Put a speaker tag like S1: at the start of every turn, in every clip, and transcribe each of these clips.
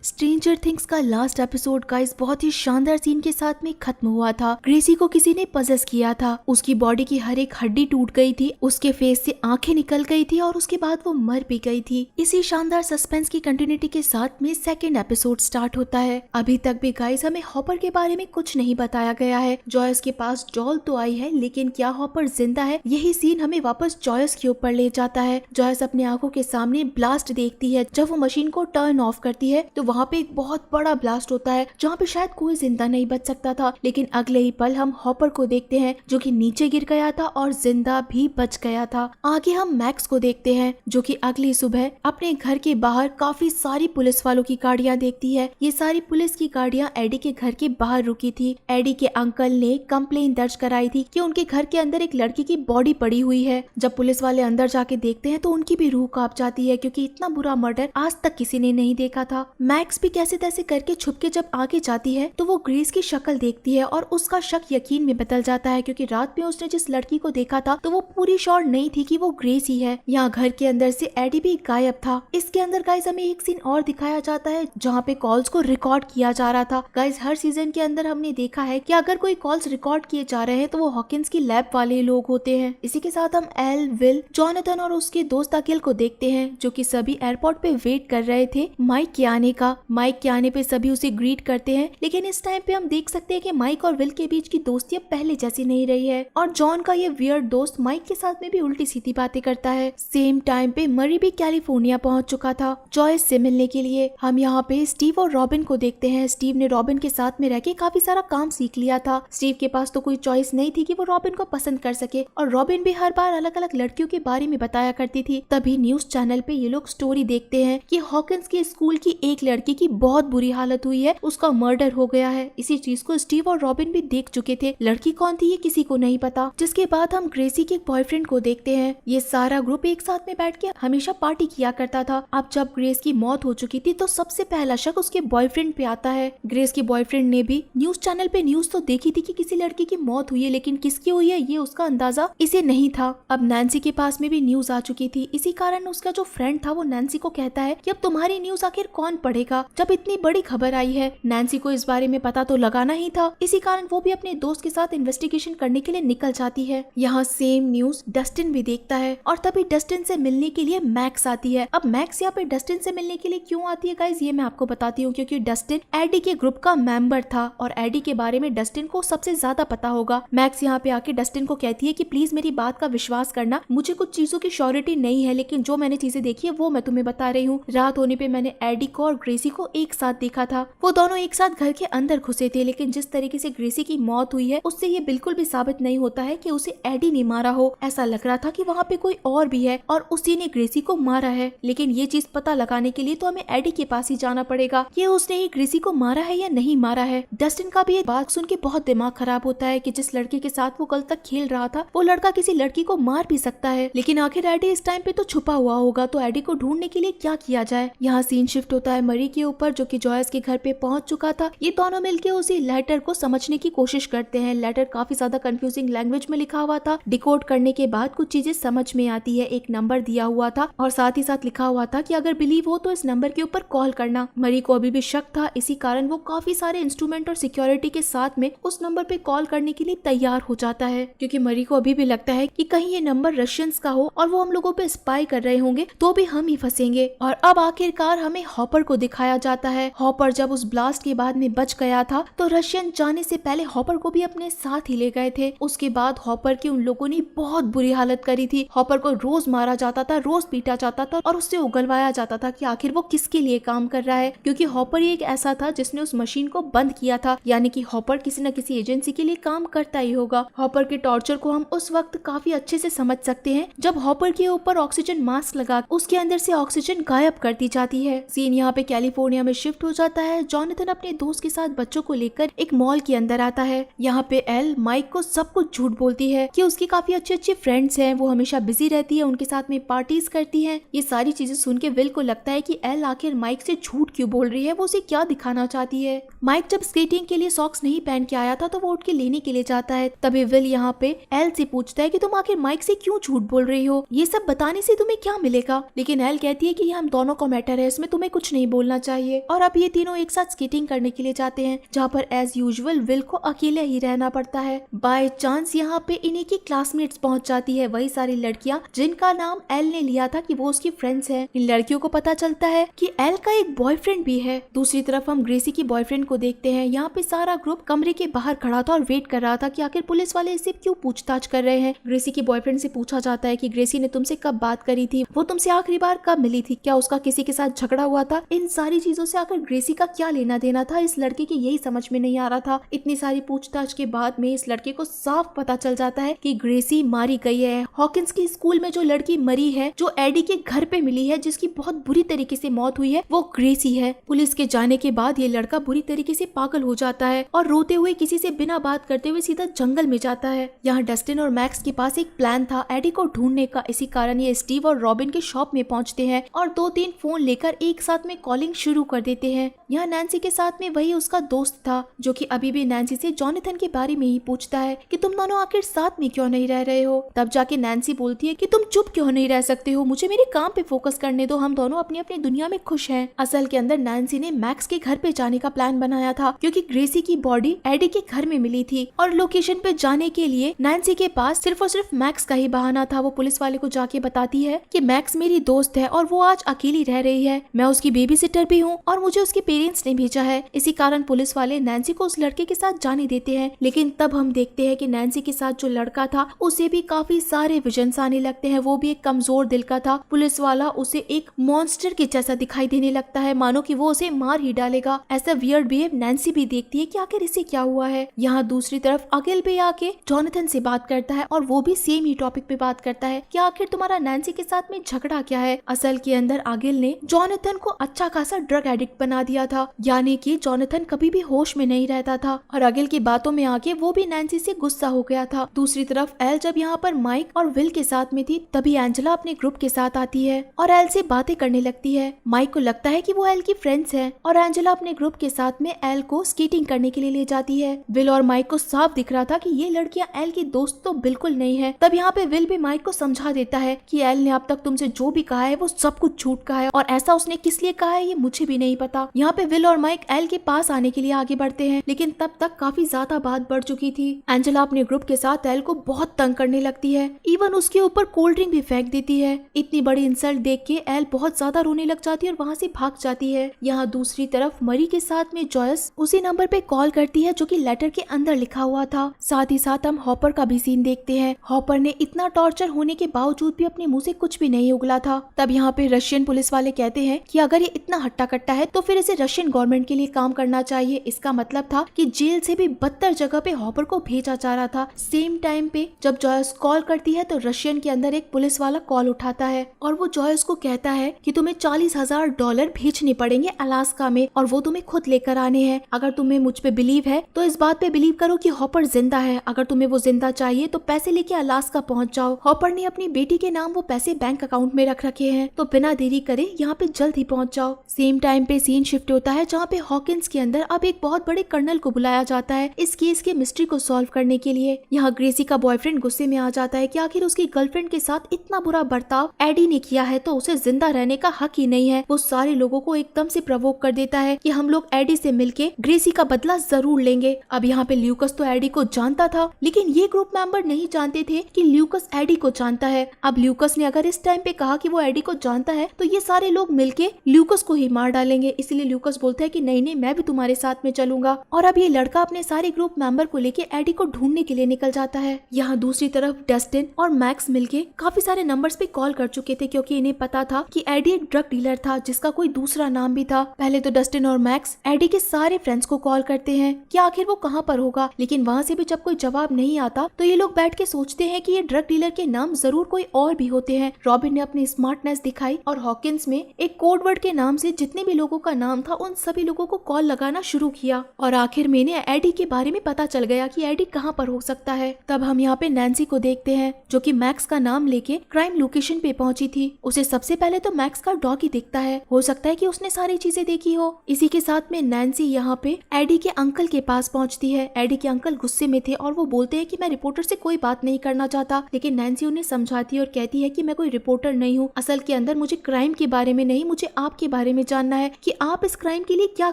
S1: Stranger things का last episode का इस बहुत ही शानदार सीन के साथ में खत्म हुआ था। ग्रेसी को किसी ने पजेस किया था, उसकी बॉडी की हर एक हड्डी टूट गई थी, उसके फेस से आंखें निकल गई थी और उसके बाद वो मर भी गई थी। इसी शानदार सस्पेंस की कंटिन्यूटी के साथ में सेकंड एपिसोड स्टार्ट होता है। अभी तक भी गाइस हमें हॉपर के बारे में कुछ नहीं बताया गया है। जॉयस के पास डॉल तो आई है, लेकिन क्या हॉपर जिंदा है? यही सीन हमें वापस जॉयस के ऊपर ले जाता है। जॉयस अपनी आंखों के सामने ब्लास्ट देखती है। जब वो मशीन को टर्न ऑफ करती है तो वहाँ पे एक बहुत बड़ा ब्लास्ट होता है जहाँ पे शायद कोई जिंदा नहीं बच सकता था, लेकिन अगले ही पल हम हॉपर को देखते हैं जो कि नीचे गिर गया था और जिंदा भी बच गया था। आगे हम मैक्स को देखते हैं जो कि अगली सुबह अपने घर के बाहर काफी सारी पुलिस वालों की गाड़ियां देखती है। ये सारी पुलिस की गाड़ियां एडी के घर के बाहर रुकी थी। एडी के अंकल ने कंप्लेन दर्ज कराई थी कि उनके घर के अंदर एक लड़की की बॉडी पड़ी हुई है। जब पुलिस वाले अंदर जाके देखते हैं तो उनकी भी रूह कांप जाती है, क्योंकि इतना बुरा मर्डर आज तक किसी ने नहीं देखा था। मैक्स भी कैसे तैसे करके छुप के जब आगे जाती है तो वो ग्रेस की शक्ल देखती है और उसका शक यकीन में बदल जाता है, क्योंकि रात में उसने जिस लड़की को देखा था तो वो पूरी श्योर नहीं थी कि वो ग्रेस ही है। यहाँ घर के अंदर से एडी भी गायब था। इसके अंदर गाइस हमें एक सीन और दिखाया जाता है जहाँ पे कॉल्स को रिकॉर्ड किया जा रहा था। गाइस हर सीजन के अंदर हमने देखा है कि अगर कोई कॉल्स रिकॉर्ड किए जा रहे हैं तो वो हॉकिंस की लैब वाले लोग होते हैं। इसी के साथ हम एल, विल, जॉनथन और उसके दोस्त अकिल को देखते हैं जो कि सभी एयरपोर्ट पे वेट कर रहे थे माइक के आने का। माइक के आने पे सभी उसे ग्रीट करते हैं, लेकिन इस टाइम पे हम देख सकते हैं कि माइक और विल के बीच की दोस्ती अब पहले जैसी नहीं रही है और जॉन का ये वियर्ड दोस्त माइक के साथ में भी उल्टी सीधी बातें करता है। सेम टाइम पे मरी भी कैलिफोर्निया पहुंच चुका था जॉयस से मिलने के लिए। हम यहाँ पे स्टीव और रॉबिन को देखते हैं। स्टीव ने रॉबिन के साथ में रह के काफी सारा काम सीख लिया था। स्टीव के पास तो कोई चॉइस नहीं थी कि वो रॉबिन को पसंद कर सके और रॉबिन भी हर बार अलग अलग लड़कियों के बारे में बताया करती थी। तभी न्यूज चैनल पे ये लोग स्टोरी देखते हैं कि हॉकिंस के स्कूल की एक लड़की की बहुत बुरी हालत हुई है, उसका मर्डर हो गया है। इसी चीज को स्टीव और रॉबिन भी देख चुके थे। लड़की कौन थी ये किसी को नहीं पता। जिसके बाद हम ग्रेसी के बॉयफ्रेंड को देखते हैं। ये सारा ग्रुप एक साथ में बैठ के हमेशा पार्टी किया करता था। अब जब ग्रेस की मौत हो चुकी थी तो सबसे पहला शक उसके बॉयफ्रेंड पे आता है। ग्रेस के बॉयफ्रेंड ने भी न्यूज चैनल पे न्यूज तो देखी थी कि किसी लड़की की मौत हुई है, लेकिन किसकी हुई है ये उसका अंदाजा इसे नहीं था। अब नैन्सी के पास में भी न्यूज आ चुकी थी। इसी कारण उसका जो फ्रेंड था वो नैन्सी को कहता है कि अब तुम्हारी न्यूज आखिर कौन पढ़ेगा जब इतनी बड़ी खबर आई है। नैन्सी को इस बारे में पता तो लगाना ही था। इसी कारण वो भी अपने दोस्त के साथ इन्वेस्टिगेशन करने के लिए निकल जाती है। यहाँ सेम न्यूज डस्टिन भी देखता है और तभी डस्टिन से मिलने के लिए मैक्स आती है। अब मैक्स यहाँ पे डस्टिन से मिलने के लिए क्यों आती है गाइज ये मैं आपको बताती हूँ, क्योंकि डस्टिन एडी के ग्रुप का मेंबर था और एडी के बारे में डस्टिन को सबसे ज्यादा पता होगा। मैक्स यहाँ पे आके डस्टिन को कहती है कि प्लीज मेरी बात का विश्वास करना, मुझे कुछ चीजों की श्योरिटी नहीं है, लेकिन जो मैंने चीजें देखी है वो मैं तुम्हें बता रही हूँ। रात होने पे मैंने एडी को और ग्रेसी को एक साथ देखा था। वो दोनों एक साथ घर के अंदर घुसे थे, लेकिन जिस तरीके से ग्रेसी की मौत हुई है उससे ये बिल्कुल भी साबित नहीं होता है कि उसे एडी ने मारा हो। ऐसा लग रहा था कि वहाँ पे कोई और भी है और उसी ने ग्रेसी को मारा है, लेकिन ये चीज पता लगाने के लिए तो हमें एडी के पास ही जाना पड़ेगा कि उसने ही ग्रेसी को मारा है या नहीं मारा है। डस्टिन का भी ये बात सुन के बहुत दिमाग खराब होता है कि जिस लड़के के साथ वो कल तक खेल रहा था वो लड़का किसी लड़की को मार भी सकता है, लेकिन आखिर एडी इस टाइम पे तो छुपा हुआ होगा, तो एडी को ढूंढने के लिए क्या किया जाए। यहाँ सीन शिफ्ट होता है मरी के ऊपर जो कि जॉयस के घर पे पहुंच चुका था। ये दोनों मिलके उसी लेटर को समझने की कोशिश करते हैं। लेटर काफी ज्यादा कंफ्यूजिंग लैंग्वेज में लिखा हुआ था। डिकोड करने के बाद कुछ चीजें समझ में आती है। एक नंबर दिया हुआ था और साथ ही साथ लिखा हुआ था कि अगर बिलीव हो तो इस नंबर के ऊपर कॉल करना। मरी को अभी भी शक था, इसी कारण वो काफी सारे इंस्ट्रूमेंट और सिक्योरिटी के साथ में उस नंबर पे कॉल करने के लिए तैयार हो जाता है, क्योंकि मरी को अभी भी लगता है कि कहीं ये नंबर रशियंस का हो और वो हम लोगों पे स्पाई कर रहे होंगे तो भी हम ही फंसेंगे। और अब आखिरकार हमें हॉपर को दिखाया जाता है। हॉपर जब उस ब्लास्ट के बाद में बच गया था तो रशियन जाने से पहले हॉपर को भी अपने साथ ही ले गए थे। उसके बाद हॉपर की उन लोगों ने बहुत बुरी हालत करी थी। हॉपर को रोज मारा जाता था, रोज पीटा जाता था और उससे उगलवाया जाता था कि आखिर वो किसके लिए काम कर रहा है, क्योंकि हॉपर ही एक ऐसा था जिसने उस मशीन को बंद किया था, यानी कि हॉपर किसी न किसी एजेंसी के लिए काम करता ही होगा। हॉपर के टॉर्चर को हम उस वक्त काफी अच्छे से समझ सकते हैं जब हॉपर के ऊपर ऑक्सीजन मास्क लगा उसके अंदर से ऑक्सीजन गायब कर दी जाती है। सीन यहाँ पे कैलिफोर्निया में शिफ्ट हो जाता है। जॉनथन अपने दोस्त के साथ बच्चों को लेकर एक मॉल के अंदर आता है। यहाँ पे एल माइक को सब कुछ झूठ बोलती है कि उसकी काफी अच्छे फ्रेंड्स हैं, वो हमेशा बिजी रहती है, उनके साथ में पार्टीज करती है। ये सारी चीजें सुन के विल को लगता है कि एल आखिर माइक से झूठ क्यों बोल रही है, वो उसे क्या दिखाना चाहती है। माइक जब स्केटिंग के लिए सॉक्स नहीं पहन के आया था तो वो उठ के लेने के लिए जाता है। तभी विल यहाँ पे एल से पूछता है कि तुम आखिर माइक से क्यों झूठ बोल रही हो, ये सब बताने से तुम्हें क्या मिलेगा। लेकिन एल कहती है कि ये हम दोनों का मैटर है, इसमें तुम्हें कुछ नहीं बोलना करना चाहिए। और अब ये तीनों एक साथ स्केटिंग करने के लिए जाते हैं, जहाँ पर एज यूजुअल विल को अकेले ही रहना पड़ता है। बाय चांस यहाँ पे इन्हीं की क्लासमेट्स पहुंच जाती है, वही सारी लड़कियां जिनका नाम एल ने लिया था कि वो उसकी फ्रेंड्स हैं। इन लड़कियों को पता चलता है कि एल का एक बॉयफ्रेंड भी है। दूसरी तरफ हम ग्रेसी की बॉयफ्रेंड को देखते हैं। यहाँ पे सारा ग्रुप कमरे के बाहर खड़ा था और वेट कर रहा था कि आखिर पुलिस वाले इसे क्यों पूछताछ कर रहे हैं। ग्रेसी की बॉयफ्रेंड से पूछा जाता है कि ग्रेसी ने तुमसे कब बात करी थी, वो तुमसे आखिरी बार कब मिली थी, क्या उसका किसी के साथ झगड़ा हुआ था। इन सारी चीजों से आखिर ग्रेसी का क्या लेना देना था, इस लड़के के यही समझ में नहीं आ रहा था। इतनी सारी पूछताछ के बाद में इस लड़के को साफ पता चल जाता है कि ग्रेसी मारी गई है। हॉकिंस की स्कूल में जो लड़की मरी है, जो एडी के घर पे मिली है, जिसकी बहुत बुरी तरीके से मौत हुई है, वो ग्रेसी है। पुलिस के जाने के बाद ये लड़का बुरी तरीके से पागल हो जाता है और रोते हुए किसी से बिना बात करते हुए सीधा जंगल में जाता है। यहाँ डस्टिन और मैक्स के पास एक प्लान था एडी को ढूंढने का। इसी कारण ये स्टीव और रॉबिन के शॉप में पहुंचते हैं और 2-3 फोन लेकर एक साथ में कॉलिंग शुरू कर देते हैं। यहाँ नैन्सी के साथ में वही उसका दोस्त था, जो कि अभी भी नैन्सी से जॉनथन के बारे में ही पूछता है कि तुम दोनों आखिर साथ में क्यों नहीं रह रहे हो। तब जाके नैन्सी बोलती है कि तुम चुप क्यों नहीं रह सकते हो, मुझे मेरे काम पे फोकस करने दो, हम दोनों अपनी अपनी दुनिया में खुश हैं। असल के अंदर नैन्सी ने मैक्स के घर पे जाने का प्लान बनाया था, क्योंकि ग्रेसी की बॉडी एडी के घर में मिली थी और लोकेशन पे जाने के लिए नैन्सी के पास सिर्फ और सिर्फ मैक्स का ही बहाना था। वो पुलिस वाले को जाके बताती है कि मैक्स मेरी दोस्त है और वो आज अकेली रह रही है, मैं उसकी बेबी सिटर भी हूँ और मुझे उसके पेरेंट्स ने भेजा है। इसी कारण पुलिस वाले नैन्सी को उस लड़के के साथ जाने देते हैं। लेकिन तब हम देखते हैं कि नैन्सी के साथ जो लड़का था उसे भी काफी सारे विजन्स आने लगते हैं। वो भी एक कमजोर दिल का था। पुलिस वाला उसे एक मॉन्स्टर के जैसा दिखाई देने लगता है, मानो कि वो उसे मार ही डालेगा। ऐसा वियर्ड बिहेव नैन्सी भी देखती है कि आखिर इसे क्या हुआ है। यहाँ दूसरी तरफ अगिल भी आके जॉनथन से बात करता है और वो भी सेम ही टॉपिक पे बात करता है कि आखिर तुम्हारा नैन्सी के साथ में झगड़ा क्या है। असल के अंदर अगिल ने जॉनथन को अच्छा खासा ड्रग एडिक्ट बना दिया था, यानी कि जॉनथन कभी भी होश में नहीं रहता था और अगिल की बातों में आके वो भी नैन्सी से गुस्सा हो गया था। दूसरी तरफ एल जब यहाँ पर माइक और विल के साथ में थी, तभी एंजेला अपने ग्रुप के साथ आती है और एल से बातें करने लगती है। माइक को लगता है कि वो एल की फ्रेंड्स है और एंजेला अपने ग्रुप के साथ में एल को स्केटिंग करने के लिए ले जाती है। विल और माइक को साफ दिख रहा था कि ये लड़कियां एल की दोस्त तो बिल्कुल नहीं है। तब यहाँ पे विल भी माइक को समझा देता है कि एल ने अब तक तुमसे जो भी कहा है वो सब कुछ झूठ कहा है और ऐसा उसने किस लिए कहा है ये मुझे भी नहीं पता। यहाँ पे विल और माइक एल के पास आने के लिए आगे बढ़ते हैं, लेकिन तब तक काफी ज्यादा बात बढ़ चुकी थी। एंजेला अपने ग्रुप के साथ एल को बहुत तंग करने लगती है, इवन उसके ऊपर कोल्ड ड्रिंक भी फेंक देती है। इतनी बड़ी इंसल्ट देख के एल बहुत ज्यादा रोने लग जाती है और वहाँ से भाग जाती है। यहाँ दूसरी तरफ मरी के साथ में जॉयस उसी नंबर पे कॉल करती है जो कि लेटर के अंदर लिखा हुआ था। साथ ही साथ हम हॉपर का भी सीन देखते हैं। हॉपर ने इतना टॉर्चर होने के बावजूद भी अपने मुंह से कुछ भी नहीं उगला था। तब यहाँ पे रशियन पुलिस वाले कहते हैं कि अगर ये इतना हट्टा कट्टा है तो फिर इसे रशियन गवर्नमेंट के लिए काम करना चाहिए। इसका मतलब था कि जेल से भी बदतर जगह पे हॉपर को भेजा जा रहा था। सेम टाइम पे जब जॉयस कॉल करती है तो रशियन के अंदर एक पुलिस वाला कॉल उठाता है और वो जॉयस को कहता है कि तुम्हें $40,000 भेजने पड़ेंगे अलास्का में और वो तुम्हें खुद लेकर आने हैं। अगर तुम्हें मुझ पे बिलीव है तो इस बात पे बिलीव करो कि हॉपर जिंदा है। अगर तुम्हें वो जिंदा चाहिए तो पैसे लेके अलास्का पहुंच जाओ। हॉपर ने अपनी बेटी के नाम वो पैसे बैंक अकाउंट में रख रखे हैं, तो बिना देरी करे यहाँ पे जल्द ही पहुंच जाओ। सेम टाइम पे सीन शिफ्ट होता है जहाँ पे हॉकिंस के अंदर अब एक बहुत बड़े कर्नल को बुलाया जाता है इस केस के मिस्ट्री को सॉल्व करने के लिए। यहाँ ग्रेसी का बॉयफ्रेंड गुस्से में आ जाता है कि आखिर उसकी गर्लफ्रेंड के साथ इतना बुरा बर्ताव एडी ने किया है तो उसे जिंदा रहने का हक ही नहीं है। वो सारे लोगों को एकदम से प्रवोक कर देता है कि हम लोग एडी से मिलके ग्रेसी का बदला जरूर लेंगे। अब यहाँ पे ल्यूकस तो एडी को जानता था, लेकिन ये ग्रुप मेंबर नहीं जानते थे कि ल्यूकस एडी को जानता है। अब ल्यूकस ने अगर इस टाइम पे कहा कि वो एडी को जानता है तो ये सारे लोग मिलके ल्यूकस को ही मार डालेंगे। इसलिए ल्यूकस बोलता है कि नहीं नहीं, मैं भी तुम्हारे साथ में चलूंगा। और अब ये लड़का अपने सारे ग्रुप मेंबर को लेके एडी को ढूंढने के लिए निकल जाता है। यहाँ दूसरी तरफ डस्टिन और मैक्स मिलके काफी सारे नंबर्स पे कॉल कर चुके थे, क्योंकि इन्हें पता था कि एडी एक ड्रग डीलर था जिसका कोई दूसरा नाम भी था। पहले तो डस्टिन और मैक्स एडी के सारे फ्रेंड्स को कॉल करते हैं कि आखिर वो कहाँ पर होगा, लेकिन वहाँ से भी जब कोई जवाब नहीं आता तो ये लोग बैठ के सोचते हैं कि ये ड्रग डीलर के नाम जरूर कोई और भी होते हैं। रॉबिन ने अपनी स्मार्टनेस दिखाई और हॉकिंस में एक कोड वर्ड के नाम से जितने भी लोगों का नाम था उन सभी लोगों को कॉल लगाना शुरू किया और आखिर में एडी के बारे में पता चल गया कि एडी कहाँ पर हो सकता है। तब हम यहाँ पे नैन्सी को देखते हैं जो कि मैक्स का नाम लेके क्राइम लोकेशन पे पहुंची थी। उसे सबसे पहले तो मैक्स का डॉग ही दिखता है, हो सकता है कि उसने सारी चीजें देखी हो। इसी के साथ में नैन्सी यहाँ पे एडी के अंकल के पास पहुंचती है। एडी के अंकल गुस्से में थे और वो बोलते हैं कि मैं रिपोर्टर से कोई बात नहीं करना चाहता, लेकिन नैन्सी उन्हें समझाती है और कहती है कि मैं कोई रिपोर्टर नहीं हूँ। असल के अंदर मुझे क्राइम के बारे में नहीं, मुझे आपके बारे में जानना है कि आप इस क्राइम के लिए क्या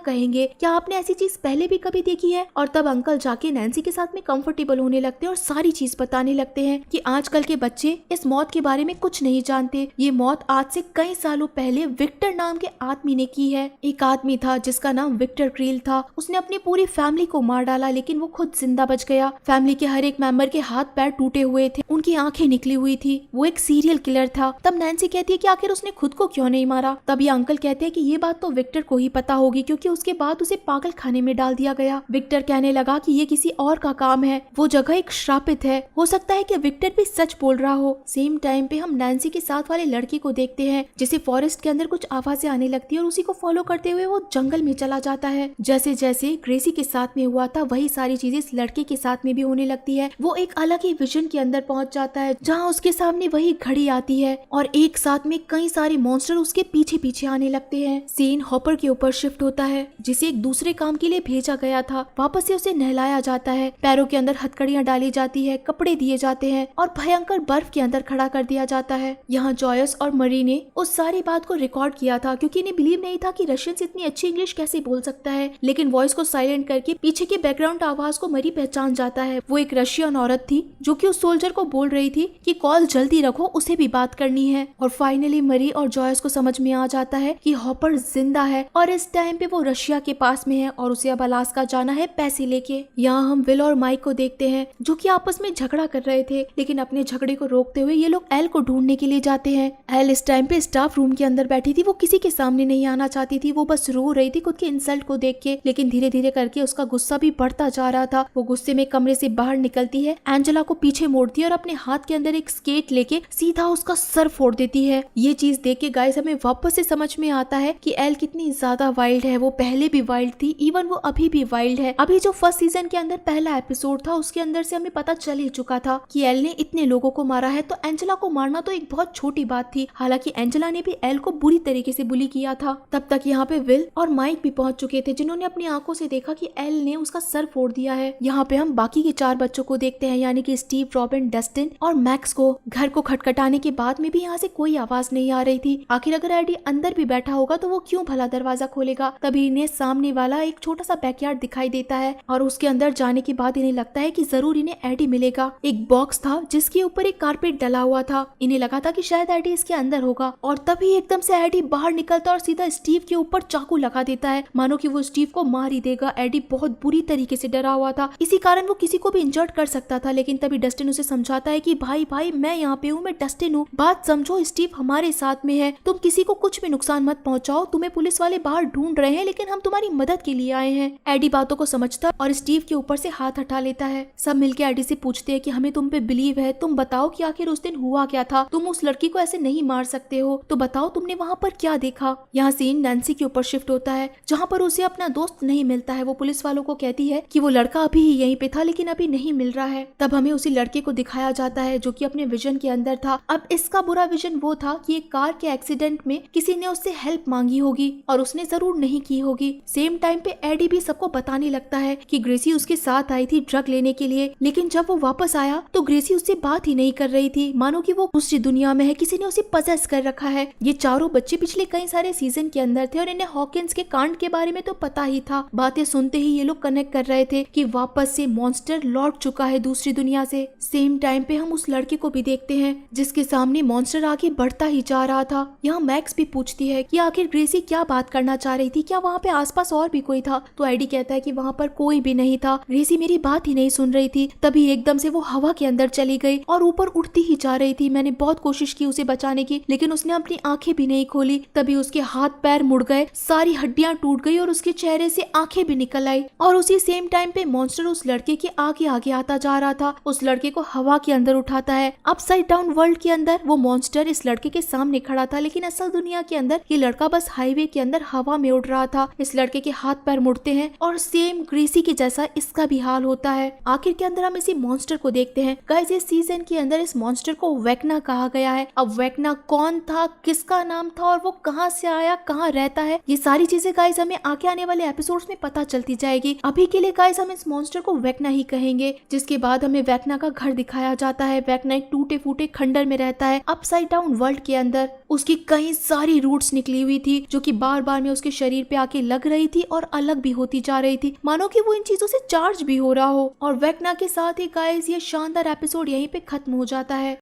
S1: कहेंगे, क्या आपने ऐसी चीज पहले भी कभी देखी है। और तब अंकल जाके नैन्सी के साथ में कंफर्टेबल होने लगते हैं और सारी चीज बताने लगते हैं कि आजकल के बच्चे इस मौत के बारे में कुछ नहीं जानते। ये मौत आज से कई सालों पहले विक्टर नाम के आदमी ने की है। एक आदमी था जिसका नाम विक्टर क्रील था। उसने अपनी पूरी फैमिली को मार डाला, लेकिन वो खुद जिंदा बच गया। फैमिली के हर एक मेंबर के हाथ पैर टूटे हुए थे, उनकी आंखें निकली हुई थी। वो एक सीरियल किलर था। तब नैन्सी कहती है कि आखिर उसने खुद को क्यों नहीं मारा। तब ये अंकल कहते हैं कि ये बात तो विक्टर को ही पता होगी, क्योंकि उसके बाद उसे पागल खाने में डाल दिया गया। विक्टर कहने लगा कि ये किसी और का काम है, वो जगह एक श्रापित है। हो सकता है कि विक्टर भी सच बोल रहा हो। सेम टाइम पे हम नैन्सी के साथ वाले लड़के को देखते हैं, जिसे फॉरेस्ट के अंदर कुछ आवाजें आने लगती है और उसी को फॉलो करते हुए वो जंगल में चला जाता है। जैसे जैसे ग्रेसी के साथ में हुआ था, वही सारी चीजें इस लड़के के साथ में भी होने लगती है। वो एक अलग ही विजन के अंदर पहुंच जाता है, जहाँ उसके सामने वही घड़ी आती है और एक साथ में कई सारे मॉन्स्टर उसके पीछे पीछे आने लगते हैं। सीन हॉपर के ऊपर शिफ्ट होता है, जिसे एक दूसरे काम के लिए भेजा गया था। वापस से उसे नहलाया जाता है, पैरों के अंदर हथकड़ियां डाली जाती है, कपड़े दिए जाते हैं और भयंकर बर्फ के अंदर खड़ा कर दिया जाता है। यहाँ जॉयस और मरी ने उस सारी बात को रिकॉर्ड किया था, क्योंकि इन्हें बिलीव नहीं था कि रशियंस इतनी अच्छी इंग्लिश कैसे बोल सकता है। लेकिन वॉइस को साइलेंट करके पीछे के बैकग्राउंड आवाज को मरी पहचान जाता है। वो एक रशियन औरत थी जो कि उस सोल्जर को बोल रही थी कि कॉल जल्दी रखो, उसे भी बात करनी है। और फाइनली मरी और जॉयस को समझ में आ जाता है कि हॉपर जिंदा है और इस टाइम पे वो रशिया के पास में है और उसे अब अलास्का जाना है पैसे लेके। यहाँ हम विल और माइक को देखते हैं, जो कि आपस में झगड़ा कर रहे थे, लेकिन अपने झगड़े को रोकते हुए ये लोग एल को ढूंढने के लिए जाते हैं। एल इस टाइम पे स्टाफ रूम के अंदर बैठी थी। वो किसी के सामने नहीं आना चाहती थी, वो बस रो रही थी खुद के इंसल्ट को देख के। लेकिन धीरे धीरे करके उसका गुस्सा भी बढ़ता जा रहा था। वो गुस्से में कमरे से बाहर निकलती है, एंजेला को पीछे मोड़ती है और अपने हाथ के अंदर एक स्केट लेके सीधा उसका सर फोड़ देती है। ये चीज देख के गाइस हमें वापस से समझ में आता है कि एल कितनी ज्यादा वाइल्ड है। वो पहले भी वाइल्ड थी, इवन वो अभी भी वाइल्ड है। अभी जो फर्स्ट सीजन के अंदर पहला एपिसोड था, उसके अंदर से हमें पता चल ही चुका था कि एल ने इतने लोगों को मारा है, तो एंजेला को मारना तो एक बहुत छोटी बात थी। हालांकि एंजेला ने भी एल को बुरी तरीके से बुली किया था। तब तक यहाँ पे विल और माइक भी पहुंच चुके थे, जिन्होंने अपनी आंखों से देखा कि एल ने उसका सर फोड़ दिया है। यहाँ पे हम बाकी के 4 बच्चों को देखते हैं, यानी कि स्टीव, रॉबिन, डस्टिन और मैक्स को। घर को खटखटाने के बाद में भी यहाँ से कोई आवाज नहीं आ रही थी। आखिर अगर एडी अंदर भी बैठा होगा तो वो क्यों भला दरवाजा खोलेगा। तभी इन्हें सामने वाला एक छोटा सा बैकयार्ड दिखाई देता है और उसके अंदर जाने के बाद इन्हें लगता है कि जरूर इन्हें एडी मिलेगा। एक बॉक्स था जिसके ऊपर एक कारपेट डला हुआ था। इन्हें लगा था कि शायद एडी इसके अंदर होगा और तभी एकदम से एडी बाहर निकलता और सीधा स्टीव के ऊपर चाकू लगा देता है, मानो कि वो स्टीव को मार ही देगा। एडी बहुत बुरी तरीके से डरा हुआ था, इसी कारण वो किसी को भी इंजर्ड कर सकता था। लेकिन तभी डस्टिन उसे समझाता है कि भाई भाई मैं यहाँ पे हूँ, मैं डस्टिन हूँ, बात समझो, स्टीव हमारे साथ में है, तुम किसी को कुछ भी नुकसान मत पहुंचाओ, तुम्हें पुलिस वाले बाहर ढूंढ रहे हैं, लेकिन हम तुम्हारी मदद के लिए आए हैं। एडी बातों को समझता और स्टीव के ऊपर से हाथ हटा लेता है। सब मिलकर एडी से पूछते हैं कि हमें तुम पे बिलीव है, तुम बताओ कि आखिर उस दिन हुआ क्या था, तुम उस लड़की को ऐसे नहीं मार सकते हो, तो बताओ तुमने वहाँ पर क्या देखा। यहाँ सीन नैन्सी के ऊपर शिफ्ट होता है, जहाँ पर उसे अपना दोस्त नहीं मिलता है। वो पुलिस वालों को कहती है कि वो लड़का अभी ही यहीं पे था, लेकिन अभी नहीं मिल रहा है। तब हमें उसी लड़के को दिखाया जाता है जो कि अपने विजन के अंदर था। अब इसका बुरा विजन वो था कि एक कार के एक्सीडेंट में किसी ने उससे हेल्प मांगी होगी और उसने जरूर नहीं की होगी। सेम टाइम पे एडी भी सबको बताने लगता है कि ग्रेसी उसके साथ आई थी ड्रग लेने के लिए, लेकिन जब वो वापस आया तो ग्रेसी उससे बात ही नहीं कर रही थी, मानो कि वो दूसरी दुनिया में है, किसी ने उसे पजेस कर रखा है। ये चारों बच्चे पिछले कई सारे सीजन के अंदर थे और इन्हें हॉकिंस के कांड के बारे में तो पता ही था। बातें सुनते ही ये लोग कनेक्ट कर रहे थे कि वापस से मॉन्स्टर लौट चुका है दूसरी दुनिया से। सेम टाइम पे हम उस लड़के को भी देखते हैं जिसके सामने मॉन्स्टर आगे बढ़ता ही जा रहा था। यहाँ मैक्स भी पूछती है कि आखिर ग्रेसी क्या बात करना चाह रही थी, क्या वहाँ पे आसपास और भी कोई था। तो एडी कहता है कि वहाँ पर कोई भी नहीं था, ग्रेसी मेरी बात ही नहीं सुन रही थी। तभी एकदम से वो हवा के अंदर चली गई और ऊपर उड़ती ही जा रही थी। मैंने बहुत कोशिश की उसे बचाने की, लेकिन उसने अपनी आंखें भी नहीं खोली। तभी उसके हाथ पैर मुड़ गए, सारी हड्डियां टूट गई और उसके चेहरे से आंखें भी निकल आई। और उसी सेम टाइम पे मॉन्स्टर उस लड़के के आगे आगे आता जा रहा था। उस लड़के को हवा के अंदर उठाता है। अपसाइड डाउन वर्ल्ड के अंदर वो मॉन्स्टर इस लड़के के सामने खड़ा था, लेकिन असल दुनिया के अंदर ये लड़का बस हाईवे के अंदर हवा में उड़ रहा था। इस लड़के के हाथ पैर मुड़ते हैं और सेम ग्रेसी के जैसा इसका भी हाल होता है। आखिर के अंदर हम इसी मॉन्स्टर को देखते हैं। गाइस इस सीजन के अंदर इस मॉन्स्टर को वेक्ना कहा गया है। अब वेक्ना कौन था, किसका नाम था और वो कहाँ से आया, कहाँ रहता है, ये सारी चीजें गाइस हमें आगे आने वाले एपिसोड्स में पता चलती जाएगी। अभी के लिए गाइस हम इस मॉन्स्टर को वेक्ना ही कहेंगे। जिसके बाद हमें वेक्ना का घर दिखाया जाता है। वेक्ना एक टूटे फूटे खंडर में रहता है, अपसाइड डाउन वर्ल्ड के अंदर। उसकी कई सारी रूट्स निकली हुई थी, जो कि बार बार में उसके शरीर पे आके लग रही थी और अलग भी होती जा रही थी, मानो कि वो इन चीजों से चार्ज भी हो रहा हो। और वेक्ना के साथ ही गाइस ये शानदार एपिसोड यहीं पे खत्म हो जाता है।